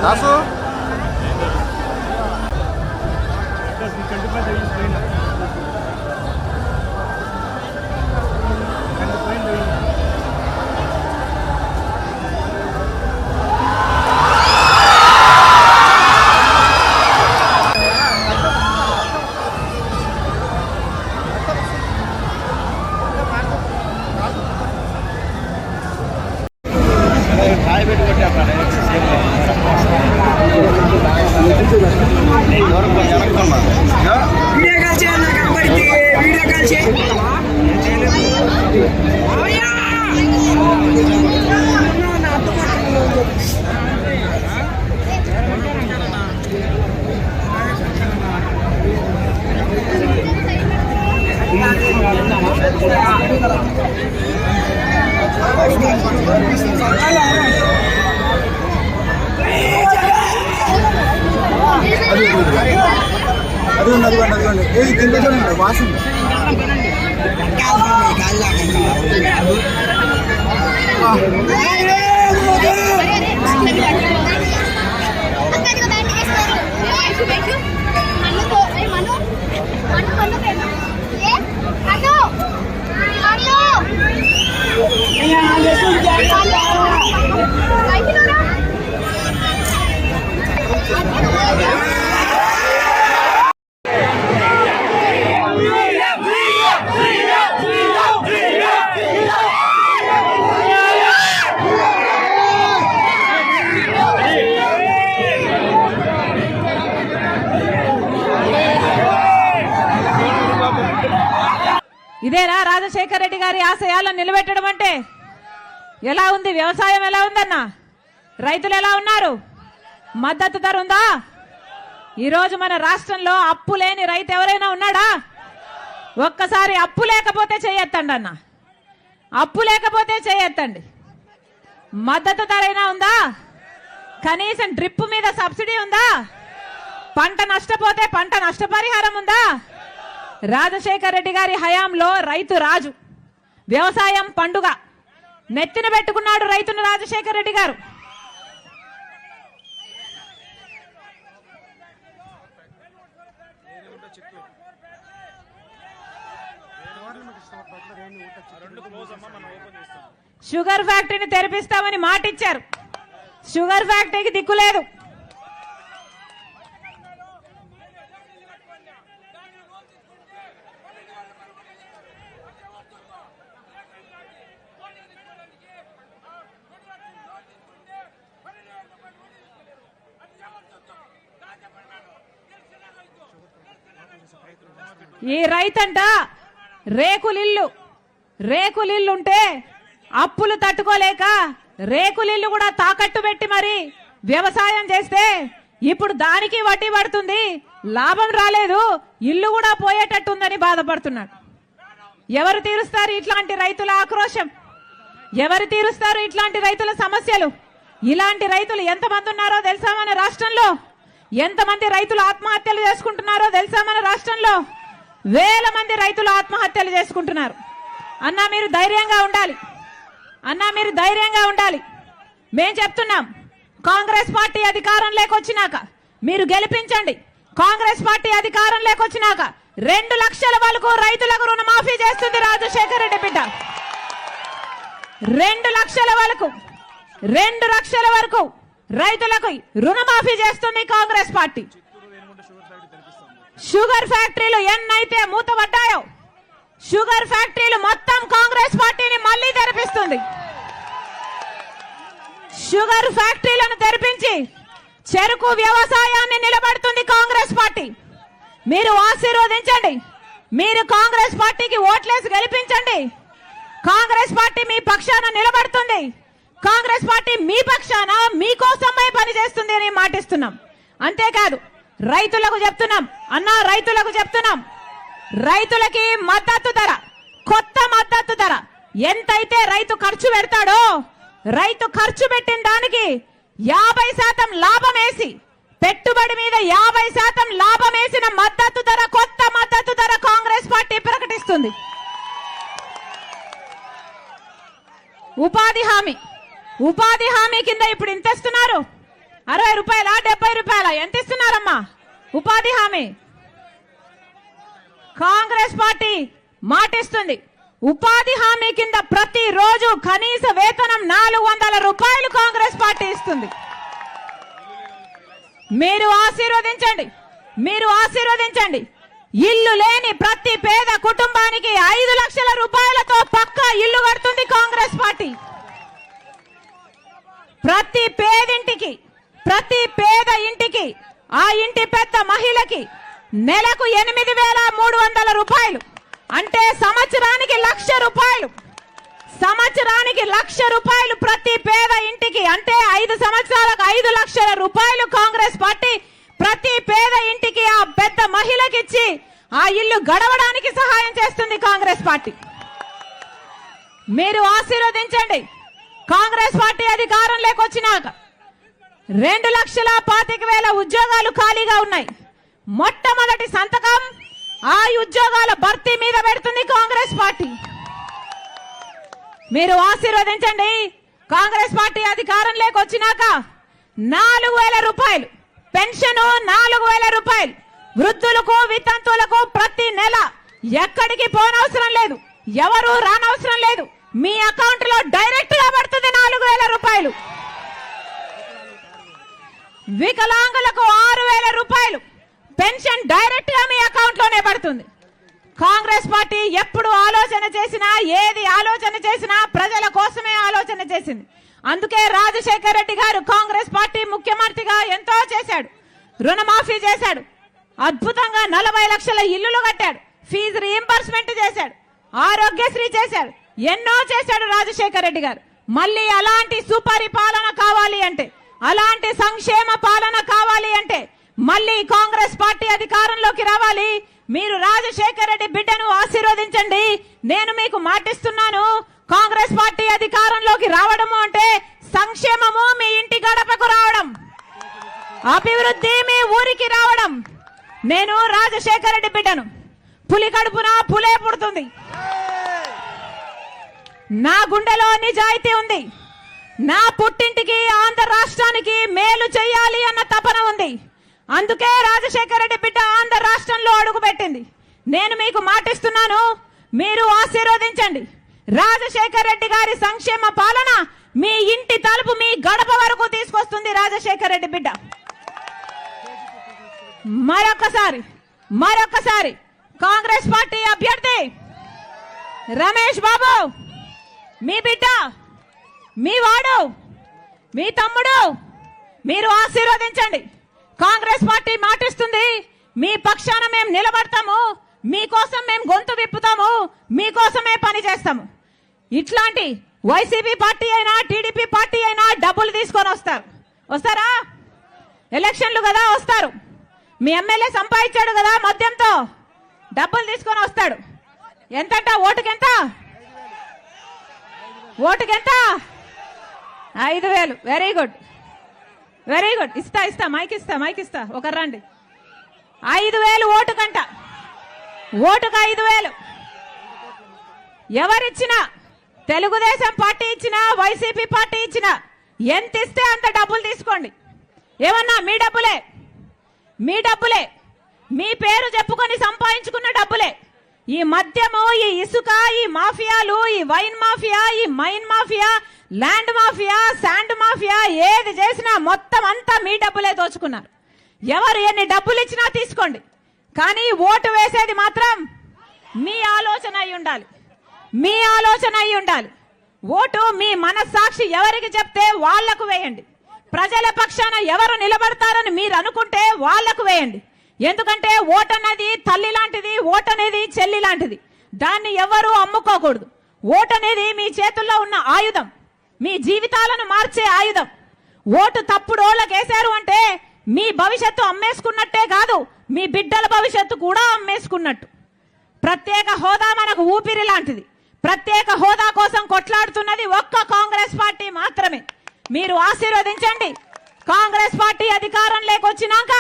దాసు అది వాసు ఇదేనా రాజశేఖర రెడ్డి గారి ఆశయాలను నిలబెట్టడం అంటే? ఎలా ఉంది వ్యవసాయం? ఎలా ఉందన్న? రైతులు ఎలా ఉన్నారు? మద్దతు ధర ఉందా? ఈరోజు మన రాష్ట్రంలో అప్పు లేని రైతు ఎవరైనా ఉన్నాడా? ఒక్కసారి అప్పు లేకపోతే చేయెత్తండి అన్న, అప్పు లేకపోతే చేయెత్తండి. మద్దతు ధర అయినా ఉందా? కనీసం డ్రిప్ మీద సబ్సిడీ ఉందా? పంట నష్టపోతే పంట నష్టపరిహారం ఉందా? రాజశేఖర రెడ్డి గారి హయాంలో రైతు రాజు, వ్యవసాయం పండుగ నెత్తిన పెట్టుకున్నాడు రైతును రాజశేఖర రెడ్డి గారు. షుగర్ ఫ్యాక్టరీని తెరిపిస్తామని మాట ఇచ్చారు. షుగర్ ఫ్యాక్టరీకి దిక్కులేదు. ఈ రైతంట రేకులిల్లుంటే అప్పులు తట్టుకోలేక రేకులిల్లు కూడా తాకట్టు పెట్టి మరి వ్యవసాయం చేస్తే ఇప్పుడు దానికి వడ్డీ పడుతుంది, లాభం రాలేదు, ఇల్లు కూడా పోయేటట్టుందని బాధపడుతున్నాడు. ఎవరు తీరుస్తారు ఇట్లాంటి రైతుల ఆక్రోశం? ఎవరు తీరుస్తారు ఇట్లాంటి రైతుల సమస్యలు? ఇలాంటి రైతులు ఎంతమంది ఉన్నారో తెలుసా మన రాష్ట్రంలో? ఎంతమంది రైతులు ఆత్మహత్యలు చేసుకుంటున్నారో తెలుసా మన రాష్ట్రంలో? వేల మంది రైతులు ఆత్మహత్యలు చేసుకుంటున్నారు. అన్నా మీరు ధైర్యంగా ఉండాలి, అన్నా మీరు ధైర్యంగా ఉండాలి. మేం చెప్తున్నాం, కాంగ్రెస్ పార్టీ అధికారంలోకి వచ్చినాక మీరు గెలిపించండి. కాంగ్రెస్ పార్టీ అధికారంలోకి వచ్చినాక 2 లక్షల వరకు రైతులకు రుణమాఫీ చేస్తుంది రాజశేఖర రెడ్డి బిడ్డ. 2 లక్షల వరకు రైతులకు రుణమాఫీ చేస్తుంది కాంగ్రెస్ పార్టీ. షుగర్ ఫ్యాక్టరీలు ఎన్నైతే మూతపడ్డాయో షుగర్ ఫ్యాక్టరీలు మొత్తం కాంగ్రెస్ పార్టీని మళ్లీ తెరిపిస్తుంది. షుగర్ ఫ్యాక్టరీలను తెరిపించి చెరుకు వ్యవసాయాన్ని నిలబెడుతుంది కాంగ్రెస్ పార్టీ. మీరు ఆశీర్వదించండి, మీరు కాంగ్రెస్ పార్టీకి ఓట్లేసి గెలిపించండి. కాంగ్రెస్ పార్టీ మీ పక్షాన నిలబడుతుంది. కాంగ్రెస్ పార్టీ మీ పక్షాన మీకోసమై పనిచేస్తుంది అని మాటిస్తున్నాం. అంతేకాదు రైతులకు చెప్తున్నాం అన్నా, రైతులకు చెప్తున్నాం, రైతులకి మద్దతు ధర, కొత్త మద్దతు ధర ఎంతైతే రైతు ఖర్చు పెడతాడో రైతు ఖర్చు పెట్టిన దానికి 50% లాభం వేసి, పెట్టుబడి మీద 50% లాభం వేసిన మద్దతు ధర, కొత్త మద్దతు ధర కాంగ్రెస్ పార్టీ ప్రకటిస్తుంది. ఉపాధి హామీ కింద ఇప్పుడు ఇంత ఇస్తున్నారు. 60 రూపాయలా 70 రూపాయలా ఎంత ఇస్తున్నారమ్మా ఉపాధి హామీ? కాంగ్రెస్ పార్టీ మాటిస్తుంది ఉపాధి హామీ కింద ప్రతి రోజు కనీస వేతనం 400 రూపాయలు కాంగ్రెస్ పార్టీ ఇస్తుంది. మీరు ఆశీర్వదించండి, మీరు ఆశీర్వదించండి. ఇల్లు లేని ప్రతి పేద కుటుంబానికి 5 లక్షల రూపాయలతో పక్కా ఇల్లు కడుతుంది కాంగ్రెస్ పార్టీ. ప్రతి పేదింటికి, ప్రతి పేద ఇంటికి, ఆ ఇంటి పెద్ద మహిళకి నెలకు 8,300 రూపాయలు అంటే సంవత్సరానికి 1,00,000 రూపాయలు. సంవత్సరానికి 1,00,000 రూపాయలు ప్రతి పేద ఇంటికి అంటే 5 సంవత్సరాలకు 5 లక్షల రూపాయలు కాంగ్రెస్ పార్టీ ప్రతి పేద ఇంటికి ఆ పెద్ద మహిళకి ఇచ్చి ఆ ఇల్లు గడవడానికి సహాయం చేస్తుంది కాంగ్రెస్ పార్టీ. మీరు ఆశీర్వదించండి. కాంగ్రెస్ పార్టీ అధికారంలోకి వచ్చినాక 2,25,000 ఉద్యోగాలు ఖాళీగా ఉన్నాయి. మొట్టమొదటి సంతకం ఆ ఉద్యోగాల భర్తీ మీద పెడుతుంది కాంగ్రెస్ పార్టీ. మీరు ఆశీర్వదించండి. కాంగ్రెస్ పార్టీ అధికారంలోకి వచ్చినాక 4,000 రూపాయలు పెన్షన్, 4,000 రూపాయలు వృద్ధులకు వితంతువులకు ప్రతి నెల ఎక్కడికి పోనవసరం లేదు, ఎవరు రానవసరం లేదు, మీ అకౌంట్ లో డైరెక్ట్ గా పడుతుంది 4,000 రూపాయలు. వికలాంగులకు 6,000 రూపాయలు పెన్షన్ డైరెక్ట్ గా మీ అకౌంట్ లోనే పడుతుంది. కాంగ్రెస్ పార్టీ ఎప్పుడు ఆలోచన చేసినా, ఏది ఆలోచన చేసినా ప్రజల కోసమే ఆలోచన చేసింది. అందుకే రాజశేఖర రెడ్డి గారు కాంగ్రెస్ పార్టీ ముఖ్యమంత్రిగా ఎంతో చేశాడు. రుణమాఫీ చేశాడు, అద్భుతంగా 40 లక్షల ఇల్లులు కట్టాడు, ఫీజు రీయింబర్స్మెంట్ చేశాడు, ఆరోగ్యశ్రీ చేశాడు, ఎన్నో చేశాడు రాజశేఖర రెడ్డి గారు. మళ్ళీ అలాంటి సుపరిపాలన కావాలి అంటే, అలాంటి సంక్షేమ పాలన కావాలి అంటే మళ్ళీ కాంగ్రెస్ పార్టీ అధికారంలోకి రావాలి. మీరు రాజశేఖర రెడ్డి బిడ్డను ఆశీర్వదించండి. నేను మీకు మాటిస్తున్నాను, కాంగ్రెస్ పార్టీ అధికారంలోకి రావడము అంటే సంక్షేమము మీ ఇంటి గడపకు రావడం, అభివృద్ధి మీ ఊరికి రావడం. నేను రాజశేఖర రెడ్డి బిడ్డను. పులి కడుపున పులే పుడుతుంది. నా గుండెలో నిజాయితీ ఉంది. నా పుట్టింటికి ఆంధ్ర రాష్ట్రానికి మేలు చేయాలి అన్న తపన ఉంది. అందుకే రాజశేఖర రెడ్డి బిడ్డ ఆంధ్ర రాష్ట్రంలో అడుగుపెట్టింది. నేను మీకు మాటిస్తున్నాను, మీరు ఆశీర్వదించండి. రాజశేఖర రెడ్డి గారి సంక్షేమ పాలన మీ ఇంటి తలుపు, మీ గడప వరకు తీసుకొస్తుంది రాజశేఖర రెడ్డి బిడ్డ. మరొకసారి కాంగ్రెస్ పార్టీ అభ్యర్థి రమేష్ బాబు, మీ బిడ్డ, మీ వాడు, మీ తమ్ముడు, మీరు ఆశీర్వదించండి. కాంగ్రెస్ పార్టీ మాటిస్తుంది, మీ పక్షాన మేము నిలబడతాము, మీకోసం మేము గొంతు విప్పుతాము, మీకోసమే పని చేస్తాము. ఇట్లాంటి వైసీపీ పార్టీ అయినా టీడీపీ పార్టీ అయినా డబ్బులు తీసుకొని వస్తారా? ఎలక్షన్లు కదా వస్తారు. మీ ఎమ్మెల్యే సంపాదించాడు కదా మద్యంతో, డబ్బులు తీసుకొని వస్తాడు. ఎంతట ఓటుకెంత? 5,000. Very good, very good. ఇస్తా మైక్ ఇస్తా ఒకరు రండి. 5,000 ఓటుకంట, ఓటుకు 5,000. ఎవరిచ్చినా, తెలుగుదేశం పార్టీ ఇచ్చినా వైసీపీ పార్టీ ఇచ్చినా ఎంత ఇస్తే అంత డబ్బులు తీసుకోండి. ఏమన్నా మీ డబ్బులే, మీ పేరు చెప్పుకొని సంపాదించుకున్న డబ్బులే. ఈ మద్యము, ఈ ఇసుక, ఈ మాఫియాలు, ఈ వైన్ మాఫియా, ఈ mine mafia, land mafia, sand mafia, ఏది చేసినా మొత్తం అంతా మీ డబ్బులే దోచుకున్నారు. ఎవరు ఎన్ని డబ్బులు ఇచ్చినా తీసుకోండి, కానీ ఓటు వేసేది మాత్రం మీ ఆలోచన అయి ఉండాలి. ఓటు మీ మనస్సాక్షి ఎవరికి చెప్తే వాళ్లకు వేయండి. ప్రజల పక్షాన ఎవరు నిలబడతారని మీరు అనుకుంటే వాళ్లకు వేయండి. ఎందుకంటే ఓటు అనేది తల్లి లాంటిది, ఓటు అనేది చెల్లి లాంటిది. దాన్ని ఎవరు అమ్ముకోకూడదు. ఓటు అనేది మీ చేతుల్లో ఉన్న ఆయుధం, మీ జీవితాలను మార్చే ఆయుధం. ఓటు తప్పుడోళ్ళకి వేశారు అంటే మీ భవిష్యత్తు అమ్మేసుకున్నట్టే కాదు, మీ బిడ్డల భవిష్యత్తు కూడా అమ్మేసుకున్నట్టు. ప్రత్యేక హోదా మనకు ఊపిరి లాంటిది. ప్రత్యేక హోదా కోసం కొట్లాడుతున్నది ఒక్క కాంగ్రెస్ పార్టీ మాత్రమే. మీరు ఆశీర్వదించండి. కాంగ్రెస్ పార్టీ అధికారంలోకి వచ్చినాక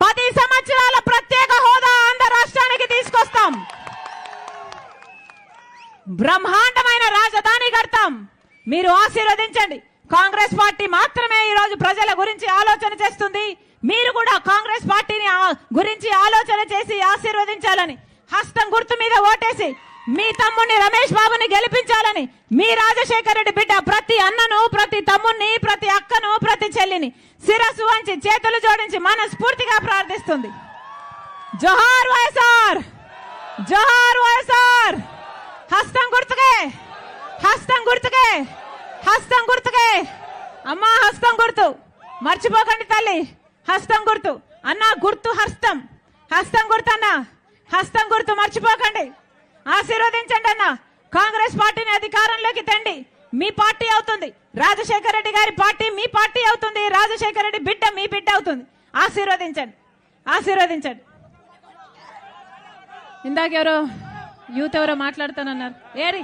10 సంవత్సరాల ప్రత్యేక హోదా ఆంధ్ర రాష్ట్రానికి తీసుకొస్తాం. బ్రహ్మాండమైన రాజధాని కడతాం. మీరు ఆశీర్వదించండి. కాంగ్రెస్ పార్టీ మాత్రమే ఈ రోజు ప్రజల గురించి ఆలోచన చేస్తుంది. మీరు కూడా కాంగ్రెస్ పార్టీని గురించి ఆలోచన చేసి ఆశీర్వదించాలని, హస్తం గుర్తు మీద ఓటేసి మీ తమ్ముడిని రమేష్ బాబుని గెలిపించాలని మీ రాజశేఖర రెడ్డి బిడ్డ ప్రతి అన్నను, ప్రతి తమ్ముడిని, ప్రతి అక్కను, ప్రతి చెల్లిని శిరస్సు వంచి చేతులు జోడించి మనస్ఫూర్తిగా ప్రార్థిస్తుంది. జోహార్ వైఎస్ఆర్, జోహార్ వైఎస్ఆర్. హస్తం గుర్తుకే, హస్తం గుర్తుకే, హస్తం గుర్తుకే. అమ్మా హస్తం గుర్తు మర్చిపోకండి తల్లి. హస్తం గుర్తు అన్న, గుర్తు హస్తం, హస్తం గుర్తు అన్న, హస్తం గుర్తు మర్చిపోకండి. ఆశీర్వదించండి అన్న. కాంగ్రెస్ పార్టీని అధికారంలోకి తెండి. మీ పార్టీ అవుతుంది. రాజశేఖర రెడ్డి గారి పార్టీ మీ పార్టీ అవుతుంది. రాజశేఖర రెడ్డి బిడ్డ మీ బిడ్డ అవుతుంది. ఆశీర్వదించండి, ఆశీర్వదించండి. ఇందాకెవరో యూత్ ఎవరో మాట్లాడుతానన్నారు. ఏరి